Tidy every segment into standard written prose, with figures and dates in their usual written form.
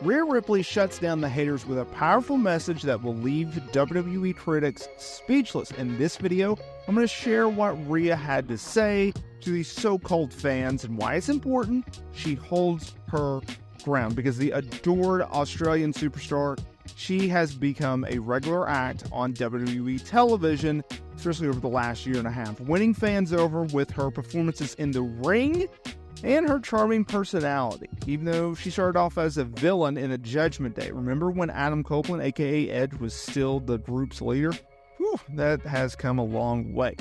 Rhea Ripley shuts down the haters with a powerful message that will leave WWE critics speechless. In this video, I'm going to share what Rhea had to say to these so-called fans and why it's important she holds her ground, because the adored Australian superstar, she has become a regular act on WWE television, especially over the last year and a half, winning fans over with her performances in the ring and her charming personality, even though she started off as a villain in a Judgment Day. Remember when Adam Copeland, aka Edge, was still the group's leader? Whew, that has come a long way.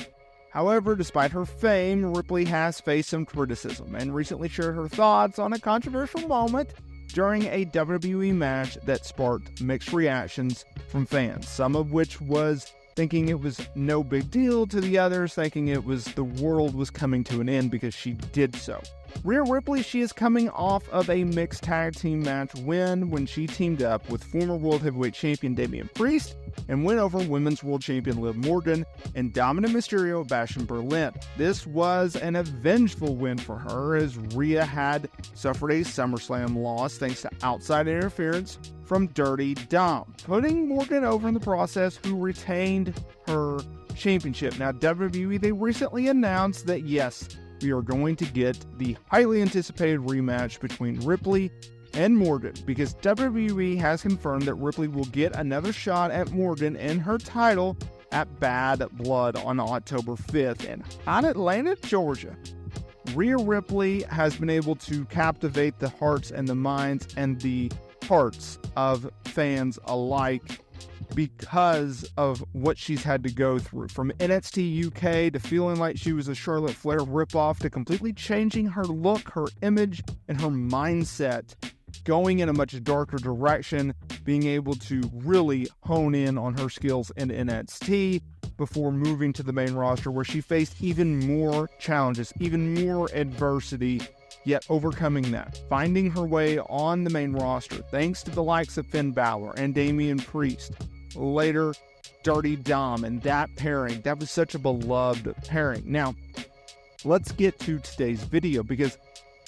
However, despite her fame, Ripley has faced some criticism and recently shared her thoughts on a controversial moment during a WWE match that sparked mixed reactions from fans, some of which was thinking it was no big deal, to the others thinking it was the world was coming to an end because she did so. Rhea Ripley, she is coming off of a mixed tag team match win when she teamed up with former World Heavyweight Champion Damian Priest and went over Women's World Champion Liv Morgan and Dominik Mysterio Bash in Berlin. This was an vengeful win for her, as Rhea had suffered a SummerSlam loss thanks to outside interference from Dirty Dom, putting Morgan over in the process, who retained her championship. Now, WWE, they recently announced that yes, we are going to get the highly anticipated rematch between Ripley and Morgan, because WWE has confirmed that Ripley will get another shot at Morgan and her title at Bad Blood on October 5th in hot Atlanta, Georgia. Rhea Ripley has been able to captivate the hearts and the minds and the hearts of fans alike because of what she's had to go through. From NXT UK to feeling like she was a Charlotte Flair ripoff, to completely changing her look, her image, and her mindset, going in a much darker direction, being able to really hone in on her skills in NXT before moving to the main roster, where she faced even more challenges, even more adversity, yet overcoming that, finding her way on the main roster thanks to the likes of Finn Balor and Damian Priest, later Dirty Dom, and that pairing, that was such a beloved pairing. Now, let's get to today's video, because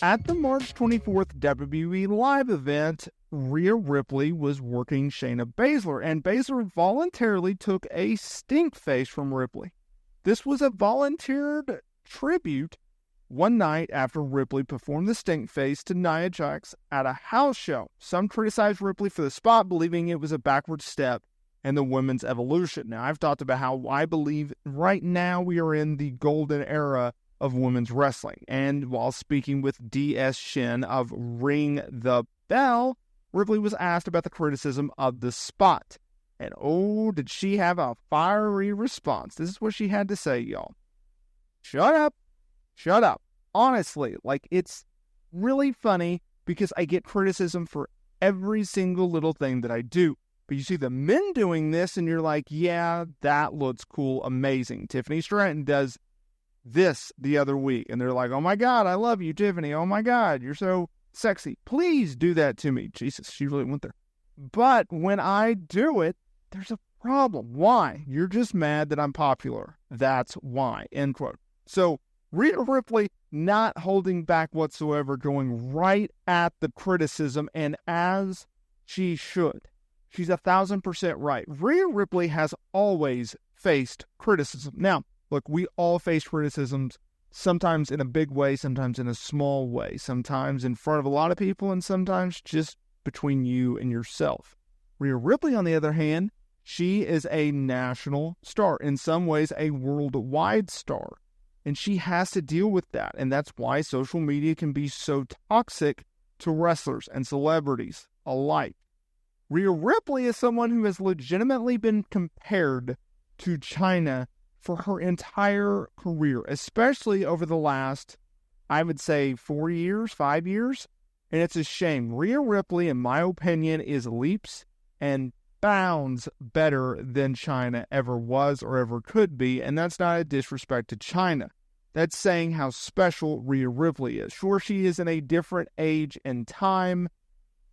at the March 24th WWE Live event, Rhea Ripley was working Shayna Baszler, and Baszler voluntarily took a stink face from Ripley. This was a volunteered tribute one night after Ripley performed the stink face to Nia Jax at a house show. Some criticized Ripley for the spot, believing it was a backward step in the women's evolution. Now, I've talked about how I believe right now we are in the golden era of women's wrestling. And while speaking with DS Shin of Ring the Bell, Ripley was asked about the criticism of the spot. And oh, did she have a fiery response. This is what she had to say, y'all. Shut up. Shut up. Honestly, like, it's really funny because I get criticism for every single little thing that I do. But you see the men doing this and you're like, yeah, that looks cool, amazing. Tiffany Stratton does this the other week and they're like, oh my God, I love you, Tiffany. Oh my God, you're so sexy. Please do that to me. Jesus, she really went there. But when I do it, there's a problem. Why? You're just mad that I'm popular. That's why. End quote. So Rhea Ripley not holding back whatsoever, going right at the criticism, and as she should. She's 1,000% right. Rhea Ripley has always faced criticism. Now, look, we all face criticisms, sometimes in a big way, sometimes in a small way, sometimes in front of a lot of people, and sometimes just between you and yourself. Rhea Ripley, on the other hand, she is a national star, in some ways a worldwide star. And she has to deal with that. And that's why social media can be so toxic to wrestlers and celebrities alike. Rhea Ripley is someone who has legitimately been compared to China for her entire career, especially over the last, I would say, 4 years, 5 years. And it's a shame. Rhea Ripley, in my opinion, is leaps and bounds better than China ever was or ever could be. And that's not a disrespect to China. That's saying how special Rhea Ripley is. Sure, she is in a different age and time,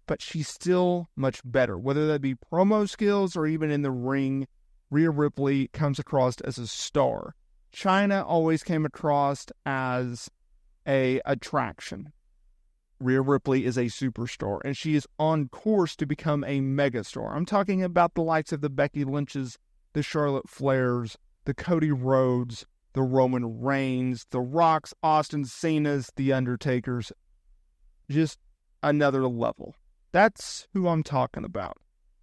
but she's still much better. Whether that be promo skills or even in the ring, Rhea Ripley comes across as a star. China always came across as a attraction. Rhea Ripley is a superstar, and she is on course to become a megastar. I'm talking about the likes of the Becky Lynches, the Charlotte Flairs, the Cody Rhodes, the Roman Reigns, the Rocks, Austin Cena's, the Undertakers. Just another level. That's who I'm talking about.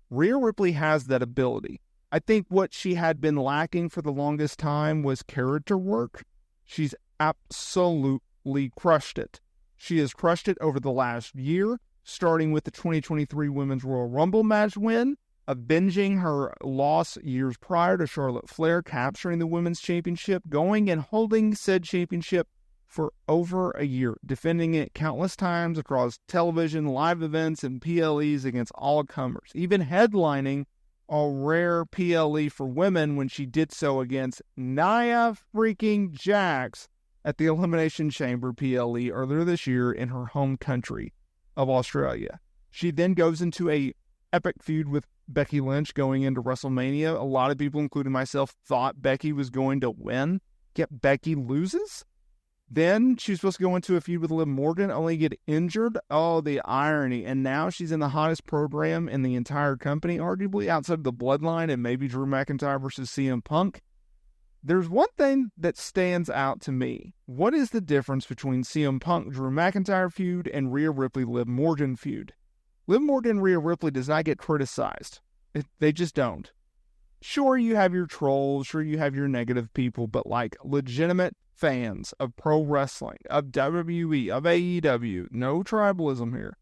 Rhea Ripley has that ability. I think what she had been lacking for the longest time was character work. She's absolutely crushed it. She has crushed it over the last year, starting with the 2023 Women's Royal Rumble match win, avenging her loss years prior to Charlotte Flair, capturing the Women's Championship, going and holding said championship for over a year, defending it countless times across television, live events, and PLEs against all comers, even headlining a rare PLE for women when she did so against Nia freaking Jax at the Elimination Chamber PLE earlier this year in her home country of Australia. She then goes into a epic feud with Becky Lynch going into WrestleMania. A lot of people, including myself, thought Becky was going to win, yet Becky loses. Then she's supposed to go into a feud with Liv Morgan, only get injured. Oh, the irony. And now she's in the hottest program in the entire company, arguably outside of the Bloodline and maybe Drew McIntyre versus CM Punk. There's one thing that stands out to me. What is the difference between CM Punk, Drew McIntyre feud and Rhea Ripley, Liv Morgan feud? Liv Morgan, Rhea Ripley does not get criticized. They just don't. Sure, you have your trolls, sure you have your negative people, but like legitimate fans of pro wrestling, of WWE, of AEW, no tribalism here.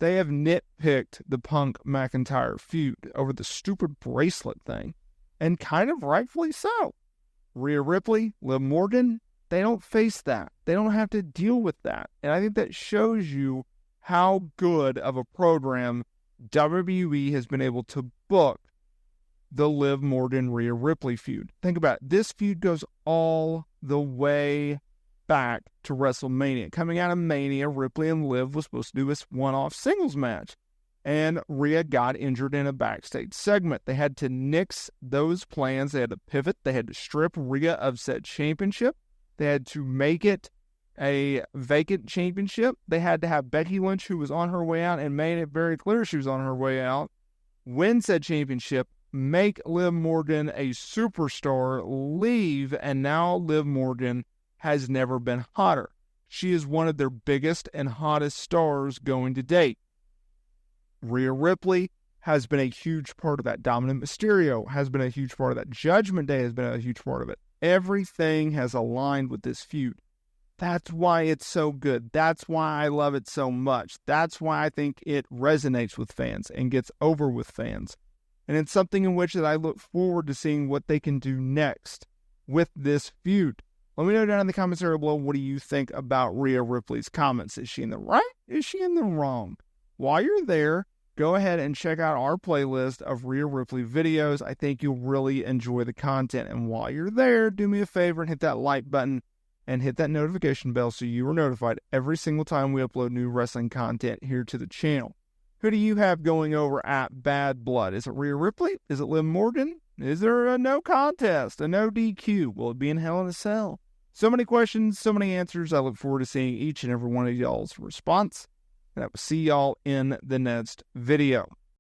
They have nitpicked the Punk McIntyre feud over the stupid bracelet thing, and kind of rightfully so. Rhea Ripley, Liv Morgan, they don't face that. They don't have to deal with that. And I think that shows you how good of a program WWE has been able to book the Liv Morgan Rhea Ripley feud. Think about it. This feud goes all the way back to WrestleMania. Coming out of Mania, Ripley and Liv was supposed to do this one-off singles match. And Rhea got injured in a backstage segment. They had to nix those plans. They had to pivot. They had to strip Rhea of said championship. They had to make it a vacant championship. They had to have Becky Lynch, who was on her way out and made it very clear she was on her way out, win said championship, make Liv Morgan a superstar, leave, and now Liv Morgan has never been hotter. She is one of their biggest and hottest stars going to date. Rhea Ripley has been a huge part of that. Dominic Mysterio has been a huge part of that. Judgment Day has been a huge part of it. Everything has aligned with this feud. That's why it's so good. That's why I love it so much. That's why I think it resonates with fans and gets over with fans. And it's something in which that I look forward to seeing what they can do next with this feud. Let me know down in the comments area below, what do you think about Rhea Ripley's comments? Is she in the right? Is she in the wrong? While you're there, go ahead and check out our playlist of Rhea Ripley videos. I think you'll really enjoy the content. And while you're there, do me a favor and hit that like button and hit that notification bell so you are notified every single time we upload new wrestling content here to the channel. Who do you have going over at Bad Blood? Is it Rhea Ripley? Is it Liv Morgan? Is there a no contest, a no DQ? Will it be in Hell in a Cell? So many questions, so many answers. I look forward to seeing each and every one of y'all's response. And I will see y'all in the next video.